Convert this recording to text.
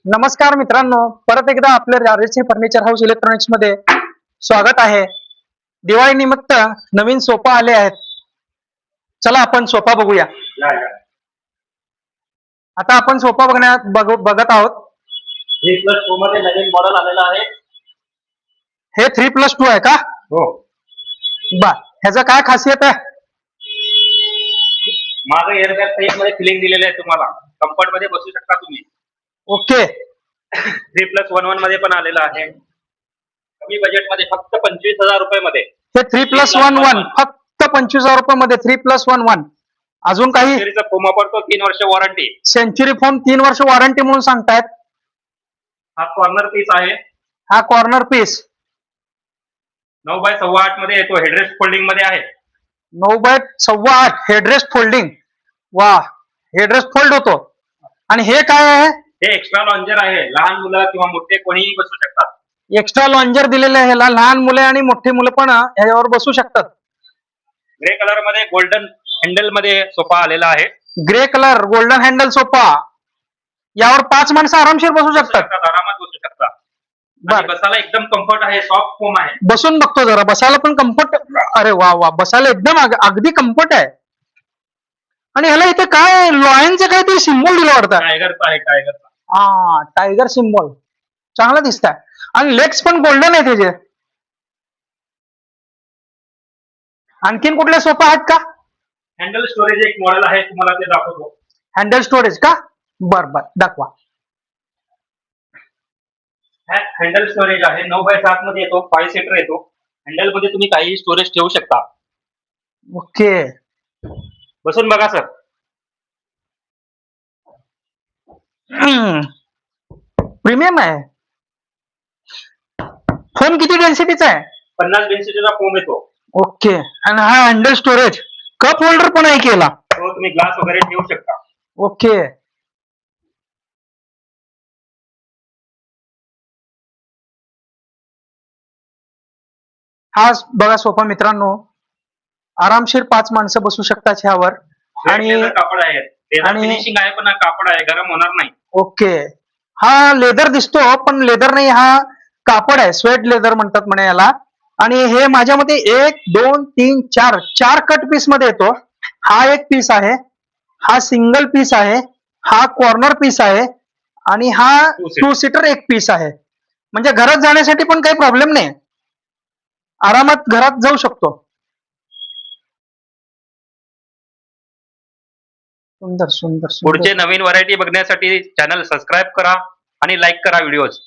नमस्कार मित्रांनो, परत एकदा आपल्या राजेश्री फर्निचर हाऊस इलेक्ट्रॉनिक्स मध्ये स्वागत आहे. दिवाळी निमित्त नवीन सोफा आले आहेत. चला आपण सोफा बघूया. आता आपण सोफा बघत आहोत. 3+2 मध्ये नवीन मॉडेल आलेला आहे. हे 3+2 आहे का? हो. बर, ह्याचं काय खासियत आहे? माझं एअरबॅग साईज मध्ये फिलिंग दिलेलं आहे. तुम्हाला कम्फर्ट मध्ये बसू शकता तुम्ही. ओके. 3+1 मध्ये पण आलेलं आहे. कमी बजेट मध्ये फक्त 25,000 रुपये मध्ये. हे 3+1 फक्त 25,000 रुपये मध्ये 3+1. अजून काही? सेंचुरीचा फोम वापरतो, 3 वर्ष वॉरंटी. सेंचुरी फोम 3 वर्ष वॉरंटी म्हणून सांगतायत. हा कॉर्नर पीस आहे. हा कॉर्नर पीस 9x8 मध्ये येतो. हेडरेस्ट फोल्डिंग मध्ये आहे. 9x8 headrest folding. वा, हेडरेस्ट फोल्ड होतो. आणि हे काय आहे? हे एक्स्ट्रा लॉन्जर आहे. लहान मुलं किंवा मोठे कोणीही बसू शकतात. एक्स्ट्रा लॉन्जर दिलेले आहे. ह्याला लहान मुले आणि मोठे मुलं पण ह्याच्यावर बसू शकतात. ग्रे कलर मध्ये गोल्डन हँडल मध्ये सोफा आलेला आहे. Grey colour golden handle sofa. यावर 5 माणसं आरामशीर बसू शकतात. आरामात बसू शकतात. आणि बसायला एकदम कम्फर्ट आहे. सॉफ्ट फोम आहे. बसून बघतो जरा, बसायला पण कम्फर्ट. अरे वा वा, बसायला एकदम अगदी कम्फर्ट आहे. आणि ह्याला इथे काय लॉयनचं काहीतरी सिम्बॉल दिलं वाटतं. टायगरचा आहे. टायगरचा. हा, टायगर सिम्बॉल चांगला दिसतंय. आणि लेग्स पण गोल्डन आहे त्याचे. आणखीन कुठले सोफा आहेत का? हँडल स्टोरेज एक मॉडेल आहे. तुम्हाला ते दाखवतो. हँडल स्टोरेज का? बर बर, दाखवा. हँडल स्टोरेज आहे. 9x7 मध्ये येतो. 5 सीटर येतो. हँडल मध्ये तुम्ही काही स्टोरेज ठेवू शकता. ओके. बसून बघा सर. प्रीमियम आहे. फोम किती डेन्सिटीचा आहे? 50 डेन्सिटीचा फोम येतो. ओके. आणि हा हँडल स्टोरेज कप होल्डर पण आहे केला. तो तुम्ही ग्लास वगैरे ठेवू शकता. ओके. हा बघा सोफा मित्रांनो, आरामशीर 5 माणसं बसू शकतात ह्यावर. आणि कापड आहे. फिनिशिंग आहे, पण कापड आहे, गरम होणार नाही. ओके. हा लेदर दिसतो, पण लेदर नाही, हा कापड आहे. स्वेट लेदर म्हणतात म्हणे याला. आणि हे माझ्या मते 1 2 3 4 कट पीस मध्ये येतो. हा एक पीस आहे. हा सिंगल पीस आहे. हा कॉर्नर पीस आहे. आणि हा 2 सीटर एक पीस आहे. म्हणजे घरात जाण्यासाठी पण काही प्रॉब्लेम नाही. आरामात घरात जाऊ शकतो. सुंदर सुंदर. पुढचे नवीन व्हरायटी बघण्यासाठी चॅनल सबस्क्राईब करा आणि लाईक करा व्हिडिओज.